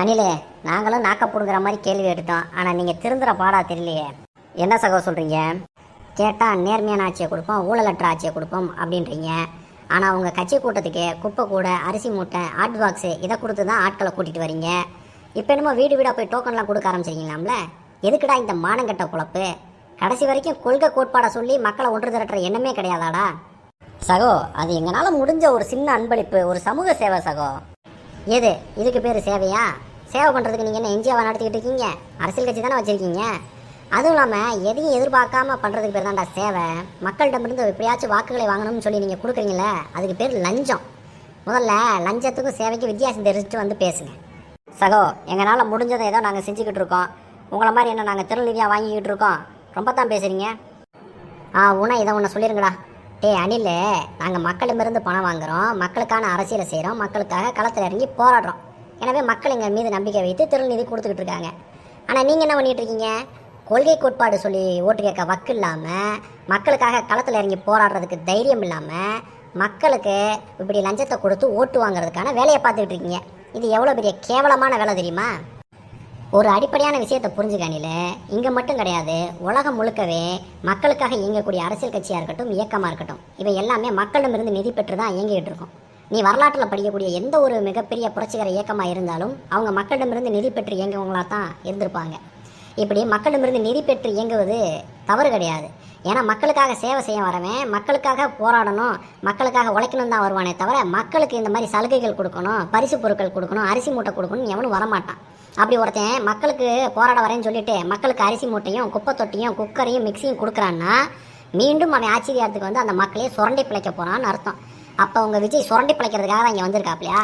அனிலே, நாங்களும் நாக்க போடுங்கிற மாதிரி கேள்வி எடுத்தோம். ஆனால் நீங்கள் திருந்துற பாடா தெரியலையே. என்ன சகோ சொல்கிறீங்க? கேட்டால் நேர்மையான ஆட்சியை கொடுப்போம், ஊழலற்ற ஆட்சியை கொடுப்போம் அப்படின்றீங்க. ஆனால் உங்கள் கட்சி கூட்டத்துக்கு குப்பை கூட, அரிசி மூட்டை, ஹாட் பாக்ஸு இதை கொடுத்து தான் ஆட்களை கூட்டிகிட்டு வரீங்க. இப்போ என்னமோ வீடு வீடாக போய் டோக்கன்லாம் கொடுக்க ஆரம்பிச்சிருக்கீங்களாம்ல. எதுக்குடா இந்த மானங்கட்ட பொழப்பு? கடைசி வரைக்கும் கொள்கை கோட்பாடை சொல்லி மக்களை ஒன்று திரட்டுற எண்ணமே கிடையாதாடா? சகோ, அது எங்களால் முடிஞ்ச ஒரு சின்ன அன்பளிப்பு, ஒரு சமூக சேவை சகோ. எது இதுக்கு பேர் சேவையா? சேவை பண்ணுறதுக்கு நீங்கள் என்ன என்ஜிஓவை நடத்திக்கிட்டு இருக்கீங்க? அரசியல் கட்சி தானே வச்சுருக்கீங்க. அதுவும் இல்லாமல் எதையும் எதிர்பார்க்காம பண்ணுறதுக்கு பேர் தான்டா சேவை. மக்களிடமிருந்து எப்படியாச்சும் வாக்குகளை வாங்கணும்னு சொல்லி நீங்கள் கொடுக்குறீங்களே, அதுக்கு பேர் லஞ்சம். முதல்ல லஞ்சத்துக்கும் சேவைக்கும் வித்தியாசம் தெரிஞ்சுட்டு வந்து பேசுங்க சகோ. எங்களால் முடிஞ்சதை ஏதோ நாங்கள் செஞ்சுக்கிட்டு இருக்கோம். உங்களை மாதிரி என்ன நாங்கள் திருநீதியாக வாங்கிக்கிட்டு இருக்கோம்? ரொம்ப தான் பேசுகிறீங்க. இதை ஒன்று சொல்லிடுங்கடா. அனில், நாங்கள் மக்களிடமிருந்து பணம் வாங்குகிறோம், மக்களுக்கான அரசியலை செய்கிறோம், மக்களுக்காக களத்தில் இறங்கி போராடுறோம். எனவே மக்கள் எங்கள் மீது நம்பிக்கை வைத்து திருநிதி கொடுத்துக்கிட்டு இருக்காங்க. ஆனால் நீங்கள் என்ன பண்ணிகிட்டு இருக்கீங்க? கொள்கை கோட்பாடு சொல்லி ஓட்டு கேட்க வக்கு இல்லாமல், மக்களுக்காக களத்தில் இறங்கி போராடுறதுக்கு தைரியம் இல்லாமல், மக்களுக்கு இப்படி லஞ்சத்தை கொடுத்து ஓட்டு வாங்குறதுக்கான வேலையை பார்த்துக்கிட்டு இருக்கீங்க. இது எவ்வளோ பெரிய கேவலமான வேலை தெரியுமா? ஒரு அடிப்படையான விஷயத்தை புரிஞ்சுக்கானில, இங்கே மட்டும் கிடையாது, உலகம் முழுக்கவே மக்களுக்காக இயங்கக்கூடிய அரசியல் கட்சியாக இருக்கட்டும், இயக்கமாக இருக்கட்டும், இவை எல்லாமே மக்களிடமிருந்து நிதி பெற்று தான் இயங்கிட்டு இருக்கும். நீ வரலாற்றில் படிக்கக்கூடிய எந்த ஒரு மிகப்பெரிய புரட்சிகர இயக்கமாக இருந்தாலும் அவங்க மக்களிடமிருந்து நிதி பெற்று இயங்குவங்களாக தான் இருந்திருப்பாங்க. இப்படி மக்களிடமிருந்து நிதி பெற்று இயங்குவது தவறு கிடையாது. ஏன்னா மக்களுக்காக சேவை செய்ய வரவன் மக்களுக்காக போராடணும், மக்களுக்காக உழைக்கணும் தான் வருவானே தவிர, மக்களுக்கு இந்த மாதிரி சலுகைகள் கொடுக்கணும், பரிசு பொருட்கள் கொடுக்கணும், அரிசி மூட்டை கொடுக்கணும்னு எவனும் வரமாட்டான். அப்படி ஒருத்தன் மக்களுக்கு போராட வரேன்னு சொல்லிட்டு மக்களுக்கு அரிசி மூட்டையும், குப்பை தொட்டியும், குக்கரையும், மிக்சியும் கொடுக்குறான்னா, மீண்டும் அவன் ஆச்சரியத்துக்கு வந்து அந்த மக்களே சுரண்டி பிழைக்க போகிறான்னு அர்த்தம். அப்போ உங்கள் விஜய் சுரண்டி பிழைக்கிறதுக்காக தான் இங்கே வந்திருக்காப்லையா?